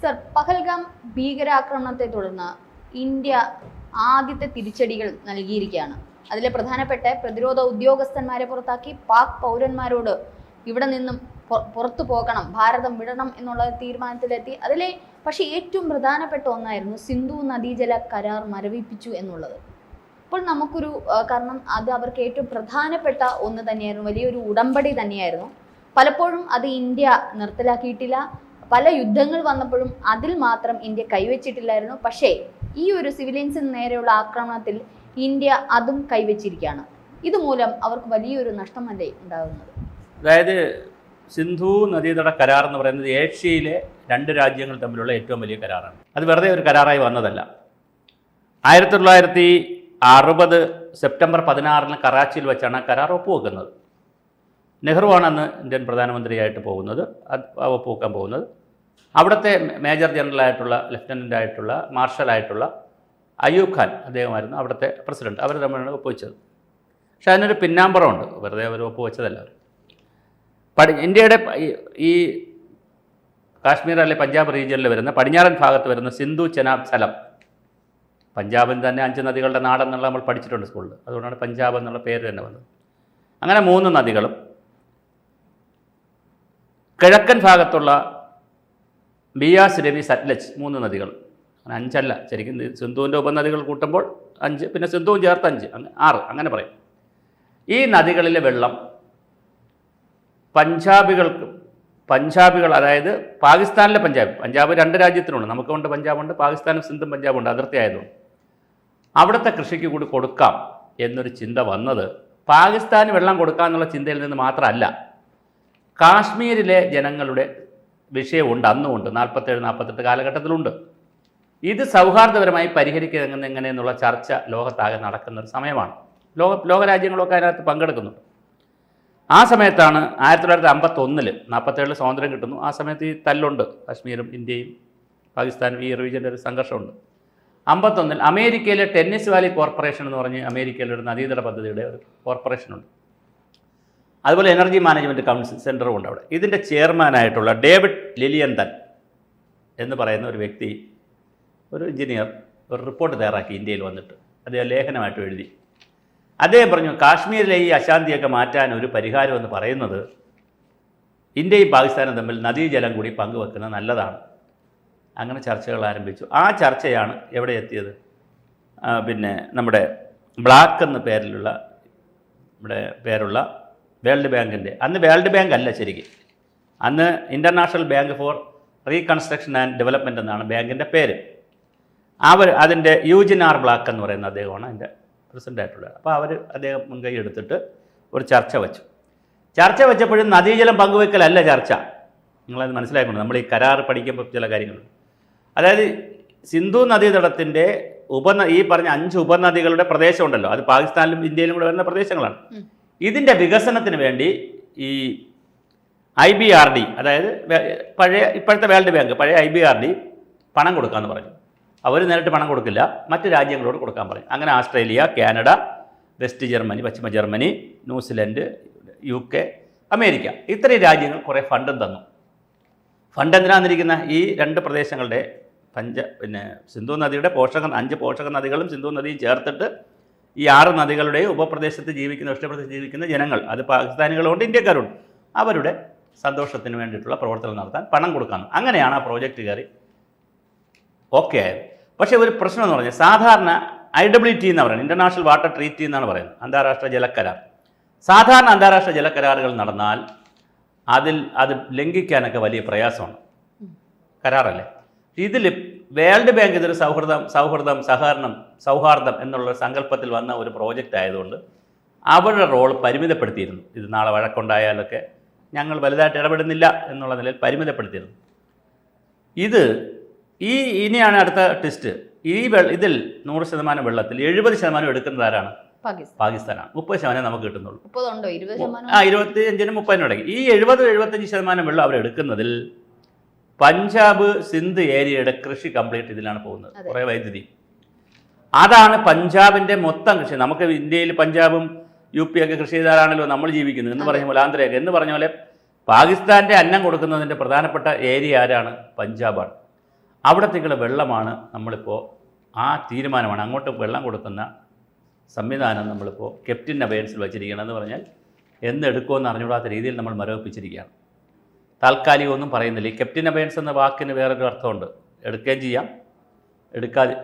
Sir, Pahalgam ഭീകരാക്രമണത്തെ തുടർന്ന് India ആദ്യത്തെ തിരിച്ചടികൾ നൽകിയിരിക്കുകയാണ്. അതിലെ പ്രധാനപ്പെട്ട പ്രതിരോധ ഉദ്യോഗസ്ഥന്മാരെ പുറത്താക്കി പാക് പൗരന്മാരോട് ഇവിടെ നിന്നും പുറത്തു പോകണം, ഭാരതം വിടണം എന്നുള്ള തീരുമാനത്തിലെത്തി. പക്ഷേ ഏറ്റവും പ്രധാനപ്പെട്ട ഒന്നായിരുന്നു സിന്ധു നദീജല കരാർ മരവിപ്പിച്ചു എന്നുള്ളത്. അപ്പോൾ നമുക്കൊരു കാരണം അത് അവർക്ക് ഏറ്റവും പ്രധാനപ്പെട്ട ഒന്ന് തന്നെയായിരുന്നു, വലിയൊരു ഉടമ്പടി തന്നെയായിരുന്നു. പലപ്പോഴും അത് ഇന്ത്യ നിർത്തലാക്കിയിട്ടില്ല. പല യുദ്ധങ്ങൾ വന്നപ്പോഴും അതിൽ മാത്രം ഇന്ത്യ കൈവച്ചിട്ടില്ലായിരുന്നു. പക്ഷേ ഈ ഒരു സിവിലിയൻസിന് നേരെയുള്ള ആക്രമണത്തിൽ ഇന്ത്യ അതും കൈവച്ചിരിക്കുകയാണ്. ഇതുമൂലം അവർക്ക് വലിയൊരു നഷ്ടമല്ലേ ഉണ്ടാകുന്നത്? അതായത് സിന്ധു നദീതട കരാർ എന്ന് പറയുന്നത് ഏഷ്യയിലെ രണ്ട് രാജ്യങ്ങൾ തമ്മിലുള്ള ഏറ്റവും വലിയ കരാറാണ്. അത് വെറുതെ ഒരു കരാറായി വന്നതല്ല. 1960 സെപ്റ്റംബർ 16 കറാച്ചിയിൽ വെച്ചാണ് കരാർ ഒപ്പുവെക്കുന്നത്. നെഹ്റുവാണ് അന്ന് ഇന്ത്യൻ പ്രധാനമന്ത്രിയായിട്ട് പോകുന്നത്, ഒപ്പുവെക്കാൻ പോകുന്നത്. അവിടുത്തെ മേജർ ജനറലായിട്ടുള്ള ലഫ്റ്റനൻ്റായിട്ടുള്ള മാർഷലായിട്ടുള്ള അയ്യൂബ് ഖാൻ അദ്ദേഹമായിരുന്നു അവിടുത്തെ പ്രസിഡന്റ്. അവർ തമ്മിലാണ് ഒപ്പുവെച്ചത്. പക്ഷേ അതിനൊരു പിന്നാമ്പറമുണ്ട്, വെറുതെ അവർ ഒപ്പുവെച്ചതല്ല. ഇന്ത്യയുടെ ഈ കാശ്മീർ അല്ലെ പഞ്ചാബ് റീജിയനിൽ വരുന്ന പടിഞ്ഞാറൻ ഭാഗത്ത് വരുന്ന സിന്ധു ചെനാബ് സലം, പഞ്ചാബിന് തന്നെ 5 നദികളുടെ നാടെന്നുള്ള നമ്മൾ പഠിച്ചിട്ടുണ്ട് സ്കൂളിൽ, അതുകൊണ്ടാണ് പഞ്ചാബ് എന്നുള്ള പേര് തന്നെ വന്നത്. അങ്ങനെ 3 നദികളും കിഴക്കൻ ഭാഗത്തുള്ള ബിയാസ്, രവി, സത്ലജ് 3 നദികൾ, 5 അല്ല ശരിക്കും, സിന്ധുവിൻ്റെ ഉപനദികൾ കൂട്ടുമ്പോൾ 5, പിന്നെ സിന്ധുവും ചേർത്ത് 5, 6 അങ്ങനെ പറയും. ഈ നദികളിലെ വെള്ളം പഞ്ചാബികൾ അതായത് പാകിസ്ഥാനിലെ പഞ്ചാബ് 2 രാജ്യത്തിനുണ്ട്, നമുക്കുണ്ട് പഞ്ചാബുണ്ട്, പാകിസ്ഥാനും സിന്ധും പഞ്ചാബുണ്ട്, അതിർത്തി ആയതുകൊണ്ട് അവിടുത്തെ കൃഷിക്ക് കൂടി കൊടുക്കാം എന്നൊരു ചിന്ത വന്നത് പാകിസ്ഥാന് വെള്ളം കൊടുക്കാമെന്നുള്ള ചിന്തയിൽ നിന്ന് മാത്രമല്ല, കാശ്മീരിലെ ജനങ്ങളുടെ വിഷയമുണ്ട്, അന്നുമുണ്ട്, 47-48 കാലഘട്ടത്തിലുണ്ട്. ഇത് സൗഹാർദ്ദപരമായി പരിഹരിക്കുന്നത് എങ്ങനെയെന്നുള്ള ചർച്ച ലോകത്താകെ നടക്കുന്നൊരു സമയമാണ്. ലോകരാജ്യങ്ങളൊക്കെ അതിനകത്ത് പങ്കെടുക്കുന്നുണ്ട്. ആ സമയത്താണ് 1951 47 സ്വാതന്ത്ര്യം കിട്ടുന്നു. ആ സമയത്ത് ഈ തല്ലുണ്ട്, കാശ്മീരും ഇന്ത്യയും പാകിസ്ഥാനും ഈ റീജിയൻ്റെ ഒരു സംഘർഷമുണ്ട്. 51 അമേരിക്കയിലെ ടെന്നീസ് വാലി കോർപ്പറേഷൻ എന്ന് പറഞ്ഞ് അമേരിക്കയിലെ ഒരു നദീതട പദ്ധതിയുടെ ഒരു കോർപ്പറേഷനുണ്ട്. അതുപോലെ എനർജി മാനേജ്മെൻറ്റ് കൗൺസിൽ സെൻറ്ററും ഉണ്ട് അവിടെ. ഇതിൻ്റെ ചെയർമാനായിട്ടുള്ള ഡേവിഡ് ലിലിയന്തൻ എന്ന് പറയുന്ന ഒരു വ്യക്തി, ഒരു എഞ്ചിനീയർ, ഒരു റിപ്പോർട്ട് തയ്യാറാക്കി ഇന്ത്യയിൽ വന്നിട്ട്. അദ്ദേഹം ലേഖനമായിട്ട് എഴുതി. അദ്ദേഹം പറഞ്ഞു, കാശ്മീരിലെ ഈ അശാന്തിയൊക്കെ മാറ്റാൻ ഒരു പരിഹാരം എന്ന് പറയുന്നത് ഇന്ത്യയും പാകിസ്ഥാനും തമ്മിൽ നദീജലം കൂടി പങ്കുവെക്കുന്നത് നല്ലതാണ്. അങ്ങനെ ചർച്ചകൾ ആരംഭിച്ചു. ആ ചർച്ചയാണ് എവിടെ എത്തിയത്? പിന്നെ നമ്മുടെ ബ്ലാക്ക് എന്ന പേരുള്ള വേൾഡ് ബാങ്കിൻ്റെ, അന്ന് വേൾഡ് ബാങ്ക് അല്ല ശരിക്കും, അന്ന് international bank for reconstruction and development എന്നാണ് ബാങ്കിൻ്റെ പേര്. അതിൻ്റെ യൂജിൻ ആർ ബ്ലാക്ക് എന്ന് പറയുന്ന അദ്ദേഹമാണ് അതിൻ്റെ പ്രസിഡൻ്റായിട്ടുള്ളത്. അപ്പോൾ അദ്ദേഹം മുൻകൈ എടുത്തിട്ട് ഒരു ചർച്ച വെച്ചപ്പോഴും നദീജലം പങ്കുവെക്കലല്ല ചർച്ച. നിങ്ങളത് മനസ്സിലാക്കണം. നമ്മൾ ഈ കരാർ പഠിക്കുമ്പോൾ ചില കാര്യങ്ങളുണ്ട്. അതായത് സിന്ധു നദീതടത്തിൻ്റെ ഈ പറഞ്ഞ 5 ഉപനദികളുടെ പ്രദേശമുണ്ടല്ലോ, അത് പാകിസ്ഥാനിലും ഇന്ത്യയിലും കൂടെ വരുന്ന പ്രദേശങ്ങളാണ്. ഇതിൻ്റെ വികസനത്തിന് വേണ്ടി ഈ IBRD, അതായത് ഇപ്പോഴത്തെ വേൾഡ് ബാങ്ക്, പഴയ IBRD പണം കൊടുക്കാമെന്ന് പറഞ്ഞു. അവർ നേരിട്ട് പണം കൊടുക്കില്ല, മറ്റ് രാജ്യങ്ങളോട് കൊടുക്കാൻ പറയും. അങ്ങനെ ഓസ്ട്രേലിയ, കാനഡ, വെസ്റ്റ് ജർമ്മനി, പശ്ചിമ ജർമ്മനി, ന്യൂസിലൻഡ്, UK, അമേരിക്ക, ഇത്രയും രാജ്യങ്ങൾ കുറേ ഫണ്ടും തന്നു. ഫണ്ട് എന്തിനാന്നിരിക്കുന്ന ഈ 2 പ്രദേശങ്ങളുടെ പിന്നെ സിന്ധു നദിയുടെ 5 പോഷക നദികളും സിന്ധു നദിയും ചേർത്തിട്ട് ഈ 6 നദികളുടെയും ഉപപ്രദേശത്ത് ജീവിക്കുന്ന, ഉഷ്ണപ്രദേശത്ത് ജീവിക്കുന്ന ജനങ്ങൾ, അത് പാകിസ്ഥാനികളുണ്ട്, ഇന്ത്യക്കാരുണ്ട്, അവരുടെ സന്തോഷത്തിന് വേണ്ടിയിട്ടുള്ള പ്രവർത്തനം നടത്താൻ പണം കൊടുക്കാമെന്ന്. അങ്ങനെയാണ് ആ പ്രോജക്റ്റ് കയറി ഓക്കെ ആയത്. പക്ഷേ ഒരു പ്രശ്നം എന്ന് പറഞ്ഞാൽ, സാധാരണ IWT എന്ന് പറയുന്നത് ഇൻ്റർനാഷണൽ വാട്ടർ ട്രീറ്റി എന്നാണ് പറയുന്നത്, അന്താരാഷ്ട്ര ജലക്കരാർ. സാധാരണ അന്താരാഷ്ട്ര ജലക്കരാറുകൾ നടന്നാൽ അത് ലംഘിക്കാനൊക്കെ വലിയ പ്രയാസമാണ്, കരാറല്ലേ. ഇതിൽ വേൾഡ് ബാങ്ക് ഇതൊരു സൗഹാർദ്ദം എന്നുള്ള സങ്കല്പത്തിൽ വന്ന ഒരു പ്രോജക്റ്റ് ആയതുകൊണ്ട് അവരുടെ റോൾ പരിമിതപ്പെടുത്തിയിരുന്നു. ഇത് നാളെ വഴക്കുണ്ടായാലൊക്കെ ഞങ്ങൾ വലുതായിട്ട് ഇടപെടുന്നില്ല എന്നുള്ള നിലയിൽ പരിമിതപ്പെടുത്തിയിരുന്നു. ഇനിയാണ് അടുത്ത ടെസ്റ്റ്. ഇതിൽ 100% വെള്ളത്തിൽ 70% എടുക്കുന്നത് ആരാണ്? പാകിസ്ഥാനാണ്. 30% നമുക്ക് കിട്ടുന്നുള്ളൂ. 25-നും 30-നും ഇടയ്ക്ക് ഈ 70-75% വെള്ളം അവരെടുക്കുന്നതിൽ പഞ്ചാബ്, സിന്ധ് ഏരിയയുടെ കൃഷി കംപ്ലീറ്റ് ഇതിലാണ് പോകുന്നത്, കുറേ വൈദ്യുതി. അതാണ് പഞ്ചാബിൻ്റെ മൊത്തം കൃഷി. നമുക്ക് ഇന്ത്യയിൽ പഞ്ചാബും UP ഒക്കെ കൃഷി ചെയ്താലാണല്ലോ നമ്മൾ ജീവിക്കുന്നത് എന്ന് പറഞ്ഞ പോലെ, ആന്ധ്രയൊക്കെ എന്ന് പറഞ്ഞ പോലെ പാകിസ്ഥാൻ്റെ അന്നം കൊടുക്കുന്നതിൻ്റെ പ്രധാനപ്പെട്ട ഏരിയ ആരാണ്? പഞ്ചാബാണ്. അവിടത്തേക്കുള്ള വെള്ളമാണ് നമ്മളിപ്പോൾ ആ തീരുമാനമാണ് അങ്ങോട്ട് വെള്ളം കൊടുക്കുന്ന സംവിധാനം നമ്മളിപ്പോൾ കെപ്റ്റിൻ അബയൻസിൽ വച്ചിരിക്കുകയാണെന്ന് പറഞ്ഞാൽ എന്നെടുക്കുമെന്ന് അറിഞ്ഞുകൂടാത്ത രീതിയിൽ നമ്മൾ മരവിപ്പിച്ചിരിക്കുകയാണ്. താൽക്കാലികമൊന്നും പറയുന്നില്ല. ഈ കെപ്റ്റിൻ അബയൻസ് എന്ന വാക്കിന് വേറൊരു അർത്ഥമുണ്ട്. എടുക്കുകയും ചെയ്യാം, എടുക്കാതെ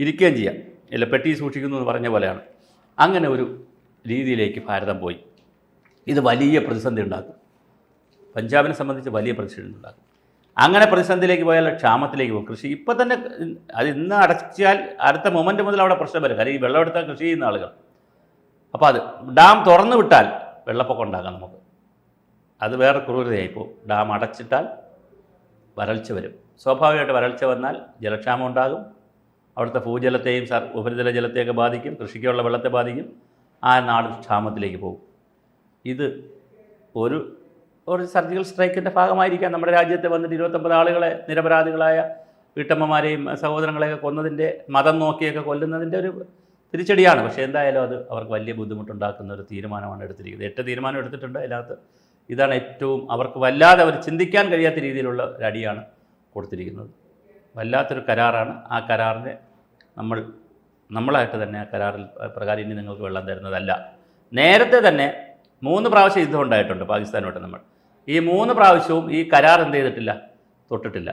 ഇരിക്കുകയും ചെയ്യാം, ഇല്ല പെട്ടി സൂക്ഷിക്കുന്നു എന്ന് പറഞ്ഞ പോലെയാണ്. അങ്ങനെ ഒരു രീതിയിലേക്ക് ഭാരതം പോയി. ഇത് വലിയ പ്രതിസന്ധി ഉണ്ടാക്കും. പഞ്ചാബിനെ സംബന്ധിച്ച് വലിയ പ്രതിസന്ധി ഉണ്ടാക്കും. അങ്ങനെ പ്രതിസന്ധിയിലേക്ക് പോയാൽ ക്ഷാമത്തിലേക്ക് പോകും. കൃഷി ഇപ്പം തന്നെ അത് ഇന്ന് അടച്ചാൽ അടുത്ത മൊമെൻറ്റ് മുതൽ അവിടെ പ്രശ്നം വരും. കാര്യം ഈ വെള്ളം എടുത്താൽ കൃഷി ചെയ്യുന്ന ആളുകൾ. അപ്പോൾ അത് ഡാം തുറന്നു വിട്ടാൽ വെള്ളപ്പൊക്കം ഉണ്ടാകാം നമുക്ക്. അത് വേറെ ക്രൂരതയായിപ്പോൾ. ഡാം അടച്ചിട്ടാൽ വരൾച്ച വരും. സ്വാഭാവികമായിട്ട് വരൾച്ച വന്നാൽ ജലക്ഷാമം ഉണ്ടാകും. അവിടുത്തെ ഭൂജലത്തെയും ഉപരിതല ജലത്തെയൊക്കെ ബാധിക്കും. കൃഷിക്കുള്ള വെള്ളത്തെ ബാധിക്കും. ആ നാട് ക്ഷാമത്തിലേക്ക് പോകും. ഇത് ഒരു സർജിക്കൽ സ്ട്രൈക്കിൻ്റെ ഭാഗമായിരിക്കാം. നമ്മുടെ രാജ്യത്തെ വന്നിട്ട് 29 ആളുകളെ നിരപരാധികളായ വീട്ടമ്മമാരെയും സഹോദരങ്ങളെയൊക്കെ കൊന്നതിൻ്റെ, മതം നോക്കിയൊക്കെ കൊല്ലുന്നതിൻ്റെ ഒരു തിരിച്ചടിയാണ്. പക്ഷേ എന്തായാലും അത് അവർക്ക് വലിയ ബുദ്ധിമുട്ടുണ്ടാക്കുന്ന ഒരു തീരുമാനമാണ് എടുത്തിരിക്കുന്നത്. 8 തീരുമാനം എടുത്തിട്ടുണ്ട്. അതിനകത്ത് ഇതാണ് ഏറ്റവും അവർക്ക് വല്ലാതെ അവർ ചിന്തിക്കാൻ കഴിയാത്ത രീതിയിലുള്ള ഒരു അടിയാണ് കൊടുത്തിരിക്കുന്നത്. വല്ലാത്തൊരു കരാറാണ്. ആ കരാറിനെ നമ്മളായിട്ട് തന്നെ ആ കരാറിൽ പ്രകാരം ഇനി നിങ്ങൾക്ക് വെള്ളം തരുന്നതല്ല. നേരത്തെ തന്നെ 3 പ്രാവശ്യം യുദ്ധം ഉണ്ടായിട്ടുണ്ട് പാകിസ്ഥാനുമായിട്ട്. നമ്മൾ ഈ 3 പ്രാവശ്യവും ഈ കരാർ എന്ത് ചെയ്തിട്ടില്ല, തൊട്ടിട്ടില്ല.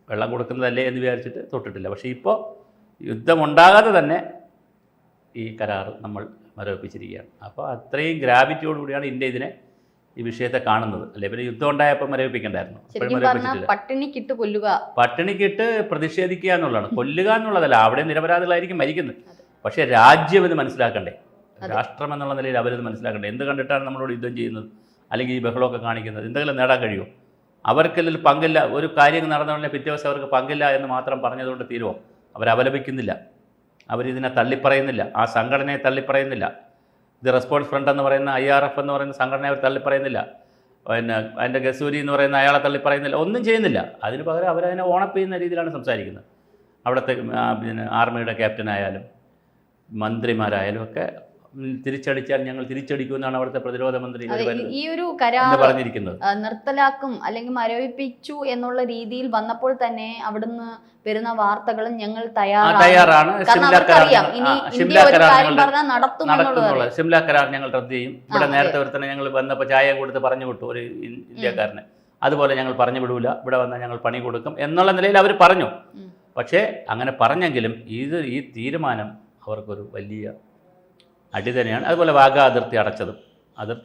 വെള്ളം കൊടുക്കുന്നതല്ലേ എന്ന് വിചാരിച്ചിട്ട് തൊട്ടിട്ടില്ല. പക്ഷേ ഇപ്പോൾ യുദ്ധമുണ്ടാകാതെ തന്നെ ഈ കരാർ നമ്മൾ മരവിപ്പിച്ചിരിക്കുകയാണ്. അപ്പോൾ അത്രയും ഗ്രാവിറ്റിയോടുകൂടിയാണ് ഇന്ത്യ ഇതിനെ ഈ വിഷയത്തെ കാണുന്നത്. അല്ലെ പിന്നെ യുദ്ധം ഉണ്ടായപ്പോൾ മരവിപ്പിക്കണ്ടായിരുന്നു. പട്ടിണിക്കിട്ട് പ്രതിഷേധിക്കുക എന്നുള്ളതാണ്. കൊല്ലുക എന്നുള്ളതല്ല. അവിടെ നിരപരാധികളായിരിക്കും മരിക്കുന്നത്. പക്ഷേ രാജ്യം ഇത് മനസ്സിലാക്കണ്ടേ? രാഷ്ട്രം എന്നുള്ള നിലയിൽ അവരിത് മനസ്സിലാക്കണ്ടേ? എന്ത് കണ്ടിട്ടാണ് നമ്മളോട് യുദ്ധം ചെയ്യുന്നത്, അല്ലെങ്കിൽ ഈ ബഹളമൊക്കെ കാണിക്കുന്നത്? എന്തെങ്കിലും നേടാൻ കഴിയുമോ? അവർക്കിതിൽ പങ്കില്ല. ഒരു കാര്യം നടന്നുകൊണ്ടേ പിറ്റേ ദിവസം അവർക്ക് പങ്കില്ല എന്ന് മാത്രം പറഞ്ഞതുകൊണ്ട് തീരുമോ? അവരപലപിക്കുന്നില്ല. അവരിതിനെ തള്ളിപ്പറയുന്നില്ല. ആ സംഘടനയെ തള്ളിപ്പറയുന്നില്ല. ഇത് റെസ്പോൺസ് ഫ്രണ്ട് എന്ന് പറയുന്ന IRF എന്ന് പറയുന്ന സംഘടനയെ അവർ തള്ളിപ്പറയുന്നില്ല. പിന്നെ അതിൻ്റെ ഗസൂരി എന്ന് പറയുന്ന അയാളെ തള്ളിപ്പറയുന്നില്ല. ഒന്നും ചെയ്യുന്നില്ല. അതിന് പകരം അവരതിനെ ഓണപ്പ് ചെയ്യുന്ന രീതിയിലാണ് സംസാരിക്കുന്നത്. അവിടുത്തെ പിന്നെ ആർമിയുടെ ക്യാപ്റ്റനായാലും മന്ത്രിമാരായാലും ഒക്കെ തിരിച്ചടിച്ചാൽ ഞങ്ങൾ തിരിച്ചടിക്കുമെന്നാണ് അവിടുത്തെ പ്രതിരോധ മന്ത്രി ഈ ഒരു കരാർ പറഞ്ഞിരിക്കുന്നത്. നിർത്തലാക്കും അല്ലെങ്കിൽ മരവിപ്പിച്ചു എന്നുള്ള രീതിയിൽ വന്നപ്പോൾ തന്നെ അവിടുന്ന് വരുന്ന വാർത്തകളും ഞങ്ങൾ തയ്യാറാണ്. ഷിംല കരാർ ഞങ്ങൾ റദ്ദ് ചെയ്യും. ഇവിടെ നേരത്തെ ഒരുത്തന്നെ ഞങ്ങൾ വന്നപ്പോൾ ചായ കൊടുത്ത് പറഞ്ഞു വിട്ടു ഒരു ഇന്ത്യക്കാരനെ. അതുപോലെ ഞങ്ങൾ പറഞ്ഞു വിടൂല, ഇവിടെ വന്നാൽ ഞങ്ങൾ പണി കൊടുക്കും എന്നുള്ള നിലയിൽ അവർ പറഞ്ഞു. പക്ഷേ അങ്ങനെ പറഞ്ഞെങ്കിലും ഈ തീരുമാനം അവർക്കൊരു വലിയ അടി തന്നെയാണ്. അതുപോലെ വാഗാ അതിർത്തി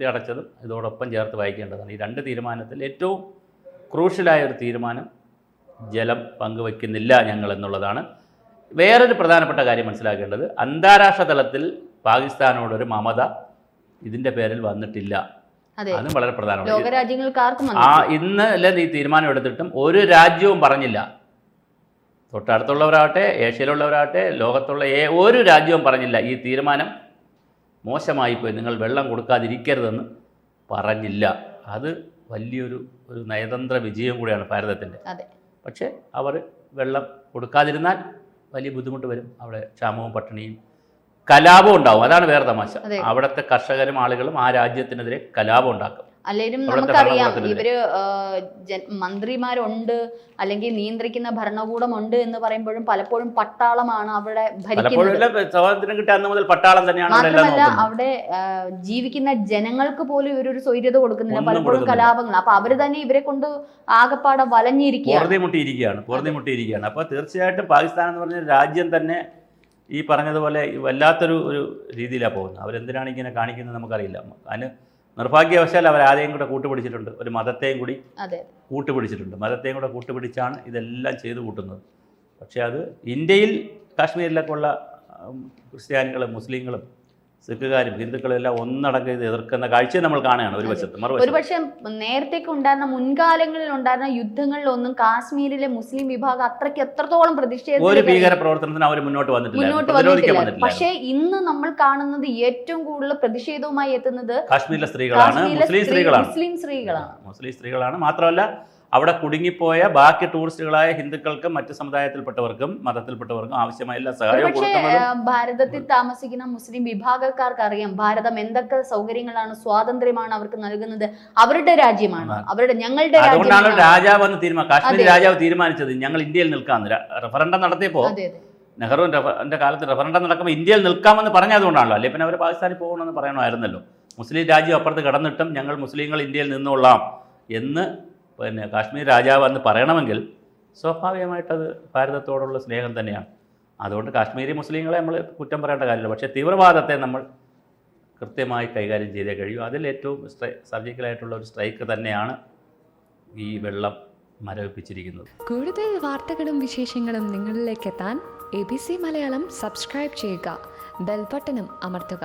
അടച്ചതും ഇതോടൊപ്പം ചേർത്ത് വായിക്കേണ്ടതാണ്. ഈ 2 തീരുമാനത്തിൽ ഏറ്റവും ക്രൂഷ്യലായ ഒരു തീരുമാനം ജലം പങ്കുവയ്ക്കുന്നില്ല ഞങ്ങൾ എന്നുള്ളതാണ്. വേറൊരു പ്രധാനപ്പെട്ട കാര്യം മനസ്സിലാക്കേണ്ടത്, അന്താരാഷ്ട്ര തലത്തിൽ പാകിസ്ഥാനോടൊരു മമത ഇതിൻ്റെ പേരിൽ വന്നിട്ടില്ല. അതും വളരെ പ്രധാനമാണ്. ഇന്ന് അല്ലെ ഈ തീരുമാനം എടുത്തിട്ടും ഒരു രാജ്യവും പറഞ്ഞില്ല. തൊട്ടടുത്തുള്ളവരാകട്ടെ, ഏഷ്യയിലുള്ളവരാകട്ടെ, ലോകത്തുള്ള ഒരു രാജ്യവും പറഞ്ഞില്ല ഈ തീരുമാനം മോശമായിപ്പോയി, നിങ്ങൾ വെള്ളം കൊടുക്കാതിരിക്കരുതെന്ന് പറഞ്ഞില്ല. അത് വലിയൊരു നയതന്ത്ര വിജയം കൂടിയാണ് ഭാരതത്തിൻ്റെ. പക്ഷേ അവർ വെള്ളം കൊടുക്കാതിരുന്നാൽ വലിയ ബുദ്ധിമുട്ട് വരും. അവിടെ ക്ഷാമവും പട്ടിണിയും കലാപവും ഉണ്ടാവും. അതാണ് വേറെ തമാശ. അവിടുത്തെ കർഷകരും ആളുകളും ആ രാജ്യത്തിനെതിരെ കലാപം ഉണ്ടാക്കും. അല്ലെങ്കിലും നമുക്കറിയാം ഇവര് മന്ത്രിമാരുണ്ട് അല്ലെങ്കിൽ നിയന്ത്രിക്കുന്ന ഭരണകൂടമുണ്ട് എന്ന് പറയുമ്പോഴും പലപ്പോഴും പട്ടാളമാണ് അവിടെ ഭരിക്കുന്നത്. മാത്രമല്ല അവിടെ ജീവിക്കുന്ന ജനങ്ങൾക്ക് പോലും ഇവരൊരു സ്വൈര്യത കൊടുക്കുന്നില്ല. പലപ്പോഴും കലാപങ്ങൾ. അപ്പൊ അവര് തന്നെ ഇവരെ കൊണ്ട് ആകപ്പാടെ പൊറുതിമുട്ടിയിരിക്കുകയാണ്. അപ്പൊ തീർച്ചയായിട്ടും പാകിസ്ഥാൻ എന്ന് പറഞ്ഞ രാജ്യം തന്നെ ഈ പറഞ്ഞതുപോലെ വല്ലാത്തൊരു രീതിയിലാണ് പോകുന്നത്. അവരെന്തിനാണ് ഇങ്ങനെ കാണിക്കുന്നത് നമുക്കറിയില്ല. അതിന് നിർഭാഗ്യവശാൽ അവർ ആരെയും കൂടെ കൂട്ടുപിടിച്ചിട്ടുണ്ട്. ഒരു മതത്തെയും കൂടി കൂട്ടുപിടിച്ചിട്ടുണ്ട്. മതത്തെയും കൂടെ കൂട്ടുപിടിച്ചാണ് ഇതെല്ലാം ചെയ്തു കൂട്ടുന്നത്. പക്ഷേ അത് ഇന്ത്യയിൽ കാശ്മീരിലൊക്കെ ഉള്ള ക്രിസ്ത്യാനികളും മുസ്ലിങ്ങളും സിഖുകാരും ഹിന്ദുക്കളും എല്ലാം ഒന്നടങ്കം ഇത് എതിർക്കുന്ന കാഴ്ച നമ്മൾ കാണുകയാണ്. ഒരുപക്ഷെ നേരത്തേക്ക് ഉണ്ടായിരുന്ന മുൻകാലങ്ങളിൽ ഉണ്ടായിരുന്ന യുദ്ധങ്ങളിലൊന്നും കാശ്മീരിലെ മുസ്ലിം വിഭാഗം എത്രത്തോളം പ്രതിഷേധം ഒരു ഭീകര പ്രവർത്തനത്തിന് അവർ മുന്നോട്ട് വന്നിട്ടില്ല. പക്ഷേ ഇന്ന് നമ്മൾ കാണുന്നത് ഏറ്റവും കൂടുതൽ പ്രതിഷേധവുമായി എത്തുന്നത് കാശ്മീരിലെ സ്ത്രീകളാണ്, മുസ്ലിം സ്ത്രീകളാണ്. മാത്രമല്ല അവിടെ കുടുങ്ങിപ്പോയ ബാക്കി ടൂറിസ്റ്റുകളായ ഹിന്ദുക്കൾക്കും മറ്റ് സമുദായത്തിൽപ്പെട്ടവർക്കും മതത്തിൽപ്പെട്ടവർക്കും ആവശ്യമായ എല്ലാ സഹായവും പക്ഷേ കൊടുക്കുന്നത്. ഭാരതത്തിൽ താമസിക്കുന്ന മുസ്ലിം വിഭാഗക്കാർക്ക് അറിയാം ഭാരതം എന്തൊക്കെ സൗകര്യങ്ങളാണ്, സ്വാതന്ത്ര്യമാണ് അവർക്ക് നൽകുന്നത്. അവരുടെ രാജ്യമാണ്, അവരുടെ ഞങ്ങളുടെ അതുകൊണ്ടാണ് രാജ്യമാണ്. രാജാവ് വന്ന് കാശ്മീർ രാജാവ് തീരുമാനിച്ചത് ഞങ്ങൾ ഇന്ത്യയിൽ നിൽക്കാമെന്ന്. റഫറൻഡം നടത്തിയപ്പോൾ അതെ അതെ നെഹ്റുവിൻ്റെ കാലത്ത് റഫറൻഡം നടക്കുമ്പോൾ ഇന്ത്യയിൽ നിൽക്കാമെന്ന് പറഞ്ഞതുകൊണ്ടാണല്ലോ. അല്ലെങ്കിൽ പിന്നെ അവർ പാകിസ്ഥാനിൽ പോകണമെന്ന് പറയണമായിരുന്നല്ലോ. മുസ്ലിം രാജ്യം അപ്പുറത്ത് കടന്നിട്ടും ഞങ്ങൾ മുസ്ലിങ്ങൾ ഇന്ത്യയിൽ നിന്നോളാം എന്ന് പിന്നെ കാശ്മീർ രാജാവ് എന്ന് പറയണമെങ്കിൽ സ്വാഭാവികമായിട്ടത് ഭാരതത്തോടുള്ള സ്നേഹം തന്നെയാണ്. അതുകൊണ്ട് കാശ്മീരി മുസ്ലിങ്ങളെ നമ്മൾ കുറ്റം പറയേണ്ട കാര്യമില്ല. പക്ഷേ തീവ്രവാദത്തെ നമ്മൾ കൃത്യമായി കൈകാര്യം ചെയ്തേ കഴിയൂ. അതിൽ ഏറ്റവും സർജിക്കലായിട്ടുള്ള ഒരു സ്ട്രൈക്ക് തന്നെയാണ് ഈ വെള്ളം മരവിപ്പിച്ചിരിക്കുന്നത്. കൂടുതൽ വാർത്തകളും വിശേഷങ്ങളും നിങ്ങളിലേക്ക് എത്താൻ ABC മലയാളം സബ്സ്ക്രൈബ് ചെയ്യുക, ബെൽ ബട്ടണും അമർത്തുക.